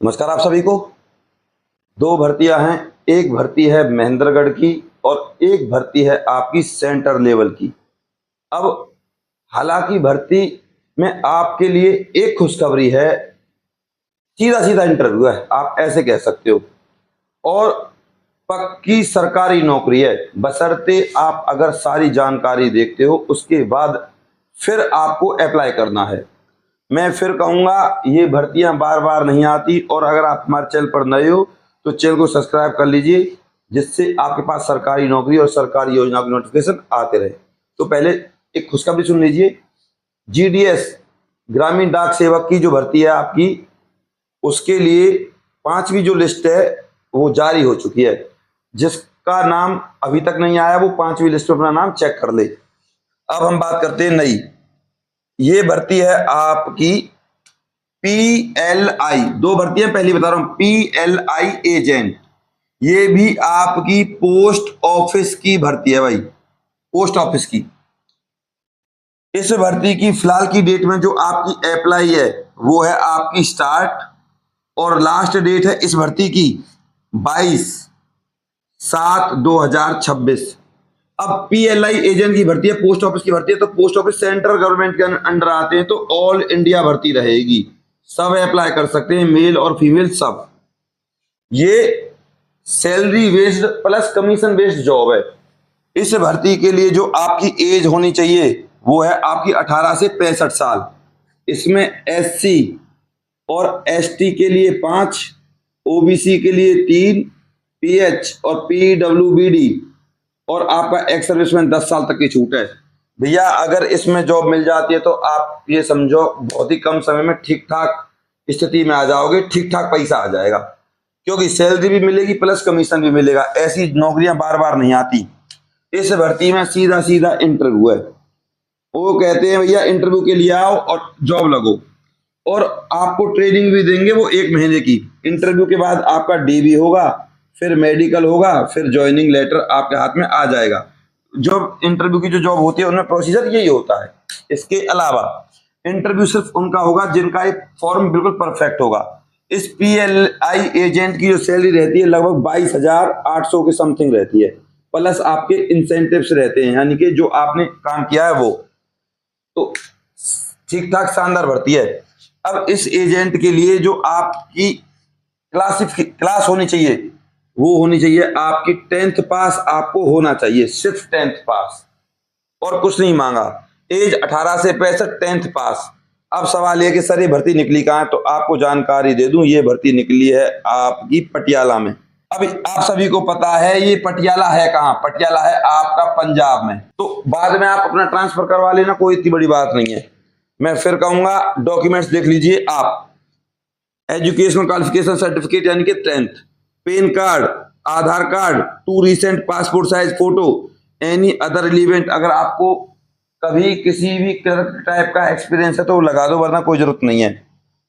नमस्कार आप सभी को। दो भर्तियां हैं, एक भर्ती है महेंद्रगढ़ की और एक भर्ती है आपकी सेंटर लेवल की। अब हालांकि भर्ती में आपके लिए एक खुशखबरी है, सीधा सीधा इंटरव्यू है, आप ऐसे कह सकते हो, और पक्की सरकारी नौकरी है, बशर्ते आप अगर सारी जानकारी देखते हो उसके बाद फिर आपको अप्लाई करना है। मैं फिर कहूंगा ये भर्तियां बार बार नहीं आती, और अगर आप हमारे चैनल पर नए हो तो चैनल को सब्सक्राइब कर लीजिए, जिससे आपके पास सरकारी नौकरी और सरकारी योजनाओं की नोटिफिकेशन आते रहे। तो पहले एक खुशखबरी सुन लीजिए। जीडीएस ग्रामीण डाक सेवक की जो भर्ती है आपकी, उसके लिए 5वीं जो लिस्ट है वो जारी हो चुकी है। जिसका नाम अभी तक नहीं आया वो 5वीं लिस्ट में अपना नाम चेक कर ले। अब हम बात करते हैं नई। ये भर्ती है आपकी PLI, दो भर्तियां पहली बता रहा हूं, PLI एजेंट। ये भी आपकी पोस्ट ऑफिस की भर्ती है भाई, पोस्ट ऑफिस की। इस भर्ती की फिलहाल की डेट में जो आपकी अप्लाई है वो है आपकी स्टार्ट, और लास्ट डेट है इस भर्ती की 22/7/2026। अब PLI एजेंट की भर्ती है, पोस्ट ऑफिस की भर्ती है, तो पोस्ट ऑफिस सेंट्रल गवर्नमेंट के अंडर आते हैं, तो ऑल इंडिया भर्ती रहेगी, सब अप्लाई कर सकते हैं, मेल और फीमेल सब। ये salary based plus commission based job है। इस भर्ती के लिए जो आपकी एज होनी चाहिए वो है आपकी 18 से 65 साल। इसमें SC और ST के लिए 5, OBC के लिए 3, PH और PWBD और आपका एक्स सर्विसमैन 10 साल तक की छूट है। भैया अगर इसमें जॉब मिल जाती है तो आप ये समझो बहुत ही कम समय में ठीक ठाक स्थिति में आ जाओगे, ठीक ठाक पैसा आ जाएगा, क्योंकि सैलरी भी मिलेगी प्लस कमीशन भी मिलेगा। ऐसी नौकरियां बार बार नहीं आती। इस भर्ती में सीधा सीधा इंटरव्यू है। वो कहते हैं भैया इंटरव्यू के लिए आओ और जॉब लगो, और आपको ट्रेनिंग भी देंगे वो 1 महीने की। इंटरव्यू के बाद आपका DV होगा, फिर मेडिकल होगा, फिर ज्वाइनिंग लेटर आपके हाथ में आ जाएगा। जॉब इंटरव्यू की जो जॉब होती है उनमें प्रोसीजर यही होता है। इसके अलावा इंटरव्यू सिर्फ उनका होगा जिनका एक फॉर्म बिल्कुल परफेक्ट होगा। इस PLI एजेंट की जो सैलरी रहती है लगभग 22,800 के समथिंग रहती है, प्लस आपके इंसेंटिव्स रहते हैं, यानी कि जो आपने काम किया है वो। तो ठीक ठाक शानदार भर्ती है। अब इस एजेंट के लिए जो आपकी क्लास होनी चाहिए वो होनी चाहिए आपकी 10th पास आपको होना चाहिए, सिर्फ 10th पास, और कुछ नहीं मांगा। एज 18 से 65, 10th पास। अब सवाल यह कि सर ये भर्ती निकली कहाँ, तो आपको जानकारी दे दूं, ये भर्ती निकली है आपकी पटियाला में। अब आप सभी को पता है ये पटियाला है कहाँ, पटियाला है आपका पंजाब में। तो बाद में आप अपना ट्रांसफर करवा लेना, कोई इतनी बड़ी बात नहीं है। मैं फिर कहूंगा डॉक्यूमेंट्स देख लीजिए आप। एजुकेशनल क्वालिफिकेशन सर्टिफिकेट यानी कि 10th, PAN card, Aadhaar card, 2 recent passport size photo, any other relevant. अगर आपको कभी किसी भी टाइप का एक्सपीरियंस है तो लगा दो, वरना कोई जरूरत नहीं है।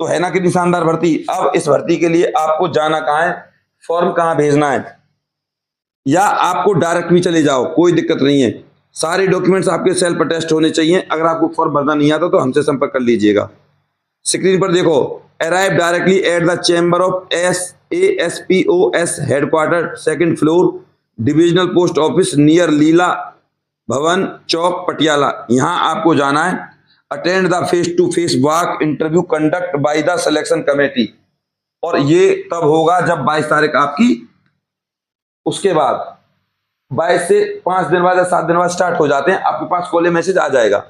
तो है ना कितनी शानदार भर्ती। अब इस भर्ती के लिए आपको जाना कहाँ है, फॉर्म कहाँ भेजना है, या आपको डायरेक्ट भी चले जाओ, कोई दिक्कत नहीं है। सारे डॉक्यूमेंट्स आपके सेल्फ अटेस्ट होने चाहिए। अगर आपको फॉर्म भरना नहीं आता तो हमसे संपर्क कर लीजिएगा। स्क्रीन पर देखो, arrive directly at the chamber of ASPOS headquarter, 2nd floor, divisional post office near Leela Bhawan Chowk, Patiala. यहां आपको जाना है। Attend the face to face walk interview conduct by the selection committee, और ये तब होगा जब 22 तारीख आपकी, उसके बाद 22 से 5 दिन बाद या 7 दिन बाद स्टार्ट हो जाते हैं, आपके पास कॉल मैसेज आ जाएगा।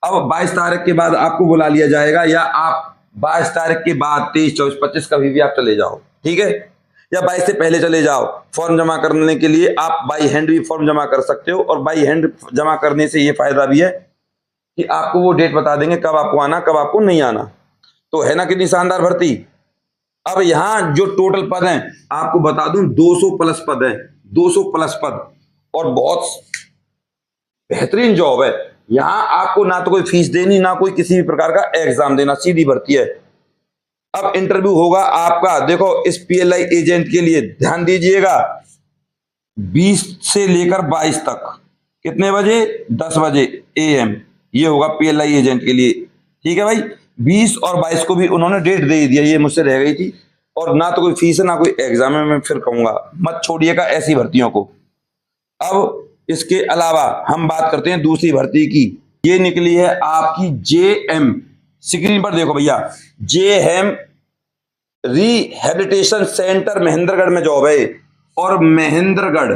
अब 22 तारीख के बाद आपको बुला लिया जाएगा, या आप 22 तारीख के बाद 23, 24, 25 कभी भी आप चले जाओ, ठीक है, या 22 से पहले चले जाओ। फॉर्म जमा करने के लिए आप बाई हैंड भी फॉर्म जमा कर सकते हो, और बाई हैंड जमा करने से ये फायदा भी है कि आपको वो डेट बता देंगे कब आपको आना, कब आपको नहीं आना। तो है ना कितनी शानदार भर्ती। अब यहां जो टोटल पद हैं आपको बता दूं, 200 प्लस पद है, 200 प्लस पद, और बहुत बेहतरीन जॉब है। यहां आपको ना तो कोई फीस देनी, ना कोई किसी भी प्रकार का एग्जाम देना, सीधी भर्ती है। अब इंटरव्यू होगा आपका, देखो इस PLI एजेंट के लिए ध्यान दीजिएगा, 20 से लेकर 22 तक, कितने बजे, 10 बजे AM, ये होगा PLI एजेंट के लिए, ठीक है भाई। 20 और 22 को भी उन्होंने डेट दे दिया, ये मुझसे रह गई थी, और ना तो कोई फीस है ना कोई एग्जाम है। मैं फिर कहूंगा मत छोड़िएगा ऐसी भर्तियों को। अब इसके अलावा हम बात करते हैं दूसरी भर्ती की। ये निकली है आपकी JM, स्क्रीन पर देखो भैया, JM रिहेबिलिटेशन सेंटर महेंद्रगढ़ में जॉब है। और महेंद्रगढ़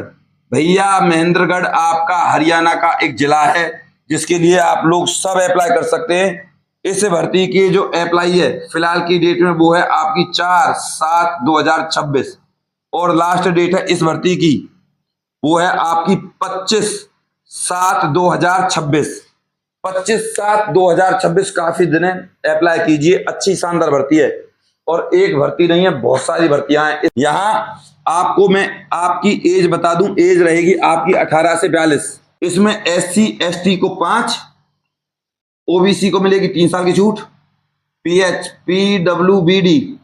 भैया, महेंद्रगढ़ आपका हरियाणा का एक जिला है जिसके लिए आप लोग सब अप्लाई कर सकते हैं। इस भर्ती की जो अप्लाई है फिलहाल की डेट में वो है आपकी 4/7/2026 और लास्ट डेट है इस भर्ती की वो है आपकी 25/7/2026। 25/7/2026 काफी दिन है, अप्लाई कीजिए। अच्छी शानदार भर्ती है और एक भर्ती नहीं है, बहुत सारी भर्तियां हैं। यहाँ आपको मैं आपकी एज बता दूं, एज रहेगी आपकी 18 से 42। इसमें SC ST को 5, OBC को मिलेगी 3 साल की छूट, PWBD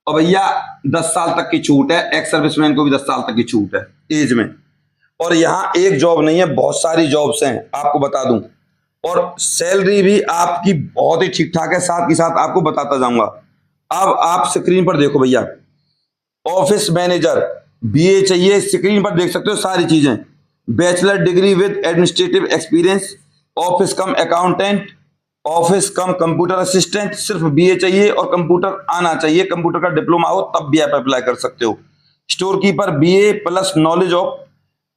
और भैया 10 साल तक की छूट है। एक्स सर्विसमैन को भी 10 साल तक की छूट है एज में। और यहाँ एक जॉब नहीं है, बहुत सारी जॉब्स हैं आपको बता दूं। और सैलरी भी आपकी बहुत ही ठीक ठाक है, साथ ही साथ आपको बताता जाऊंगा। अब आप स्क्रीन पर देखो भैया, ऑफिस मैनेजर BA चाहिए, स्क्रीन पर देख सकते हो सारी चीजें। Bachelor degree with administrative experience, office cum accountant, office cum computer assistant, सिर्फ BA चाहिए और कंप्यूटर आना चाहिए। कंप्यूटर का डिप्लोमा हो तब भी आप अप्लाई कर सकते हो। Store keeper BA plus knowledge of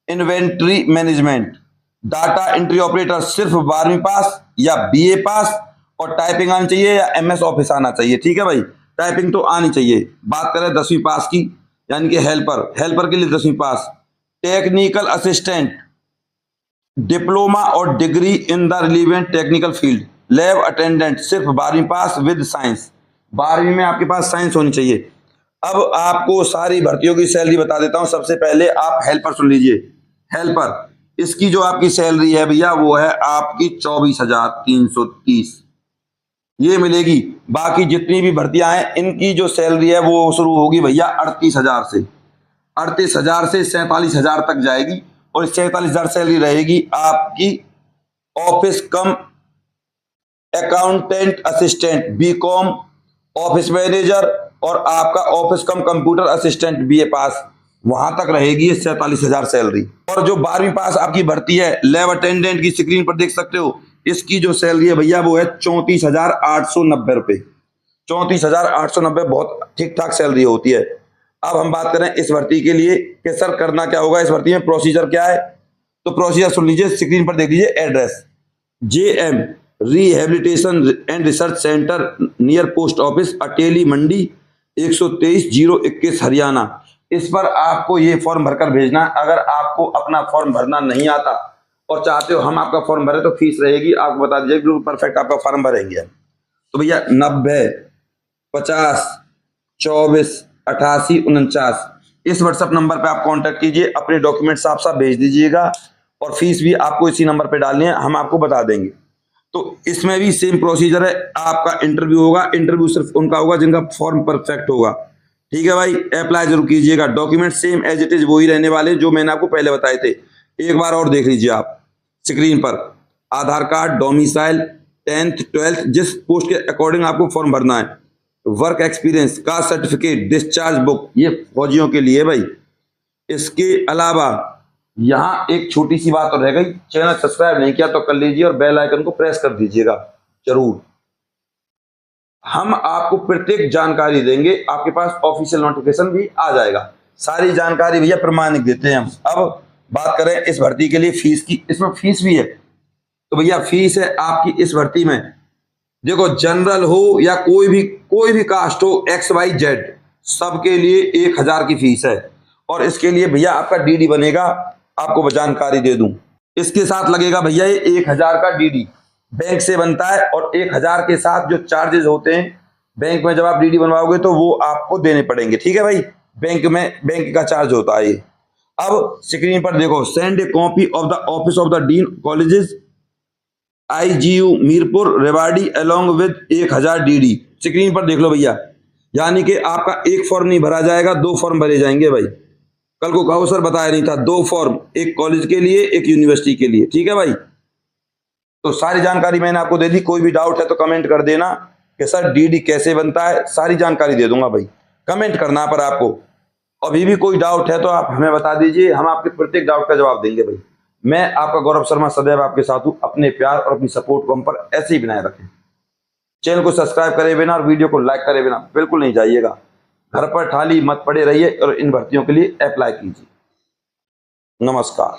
inventory management. Data entry operator सिर्फ 12वीं पास या BA पास और टाइपिंग आनी चाहिए या MS ऑफिस आना चाहिए। ठीक है भाई, टाइपिंग तो आनी चाहिए। बात करें 10वीं पास की, यानी कि हेल्पर के लिए 10वीं पास। टेक्निकल असिस्टेंट डिप्लोमा और degree in the relevant technical field. Lab attendant सिर्फ 12वीं पास विद साइंस, 12वीं में आपके पास साइंस होनी चाहिए। अब आपको सारी भर्तियों की सैलरी बता देता हूं। सबसे पहले आप हेल्पर सुन लीजिए। हेल्पर, इसकी जो आपकी सैलरी है भैया वो है आपकी 24,330 ये मिलेगी। बाकी जितनी भी भर्तियां हैं इनकी जो सैलरी है वो शुरू होगी भैया 38,000 से। 38,000 से 47,000 तक जाएगी और 47,000 सैलरी रहेगी आपकी office cum accountant assistant BCom, office manager और आपका office cum computer assistant BA pass, वहां तक रहेगी 47,000 सैलरी। और जो 12वीं पास आपकी भर्ती है लैब अटेंडेंट की, स्क्रीन पर देख सकते हो, इसकी जो सैलरी है भैया वो है 34,890 रुपए। 34,890 बहुत ठीक ठाक सैलरी होती है। अब हम बात करें इस भर्ती के लिए कि सर करना क्या होगा इस भर्ती में, प्रोसीजर क्या है, तो प्रोसीजर सुन लीजिए, स्क्रीन पर देख लीजिए। Address JM rehabilitation and research centre near post office Ateli Mandi 123-021 Haryana. इस पर आपको ये फॉर्म भरकर भेजना है। अगर आपको अपना फॉर्म भरना नहीं आता और चाहते हो हम आपका फॉर्म भरे तो फीस रहेगी, आपको बता दीजिए बिल्कुल परफेक्ट आपका फॉर्म भरेंगे। तो भैया 90 50 24 88 49 इस व्हाट्सएप नंबर पे आप कांटेक्ट कीजिए, अपने डॉक्यूमेंट साफ साफ भेज दीजिएगा और फीस भी आपको इसी नंबर पे डालनी है, हम आपको बता देंगे। तो इसमें भी सेम प्रोसीजर है, आपका इंटरव्यू होगा। इंटरव्यू सिर्फ उनका होगा जिनका फॉर्म परफेक्ट होगा। ठीक है भाई, अप्लाई जरूर कीजिएगा। Document same as it is वही रहने वाले जो मैंने आपको पहले बताए थे। एक बार और देख लीजिए आप स्क्रीन पर, आधार कार्ड, डोमिसाइल, 10th 12th जिस पोस्ट के अकॉर्डिंग आपको फॉर्म भरना है, वर्क एक्सपीरियंस का सर्टिफिकेट, डिस्चार्ज बुक, ये फौजियों के लिए भाई। इसके अलावा यहाँ एक छोटी सी बात और रह गई, चैनल सब्सक्राइब नहीं किया तो कर लीजिए और बेल आइकन को प्रेस कर दीजिएगा जरूर। हम आपको प्रत्येक जानकारी देंगे, आपके पास ऑफिशियल नोटिफिकेशन भी आ जाएगा। सारी जानकारी भैया प्रमाणिक देते हैं हम। अब बात करें इस भर्ती के लिए फीस की, इसमें फीस भी है। तो भैया फीस है आपकी इस भर्ती में, देखो जनरल हो या कोई भी कास्ट हो, XYZ सबके लिए 1,000 की फीस है। और इसके लिए भैया आपका DD बनेगा, आपको जानकारी दे दूं, इसके साथ लगेगा भैया ये 1,000 का DD बैंक से बनता है। और 1,000 के साथ जो चार्जेस होते हैं बैंक में जब आप DD बनवाओगे तो वो आपको देने पड़ेंगे। ठीक है भाई, बैंक का चार्ज होता है ये। अब स्क्रीन पर देखो, send A copy of the office of the dean colleges IGU Mirpur Rewari along with 1,000 DD। Screen पर देख लो भैया, यानी कि आपका एक फॉर्म नहीं भरा जाएगा, 2 फॉर्म भरे जाएंगे भाई। कल को कहो सर बताया नहीं था, 2 फॉर्म, एक कॉलेज के लिए एक यूनिवर्सिटी के लिए। ठीक है भाई, तो सारी जानकारी मैंने आपको दे दी। कोई भी डाउट है तो कमेंट कर देना कि सर DD कैसे बनता है, सारी जानकारी दे दूंगा भाई। कमेंट करना पर आपको। अभी भी कोई डाउट है तो आप हमें बता दीजिए, हम आपके प्रत्येक डाउट का जवाब देंगे भाई। मैं आपका गौरव शर्मा सदैव आपके साथ हूँ। अपने प्यार और अपनी सपोर्ट को हम पर ऐसे ही बनाए रखें। चैनल को सब्सक्राइब करे बिना और वीडियो को लाइक करे बिना बिल्कुल नहीं जाइएगा। घर पर खाली मत पड़े रहिए और इन भर्तियों के लिए अप्लाई कीजिए। नमस्कार।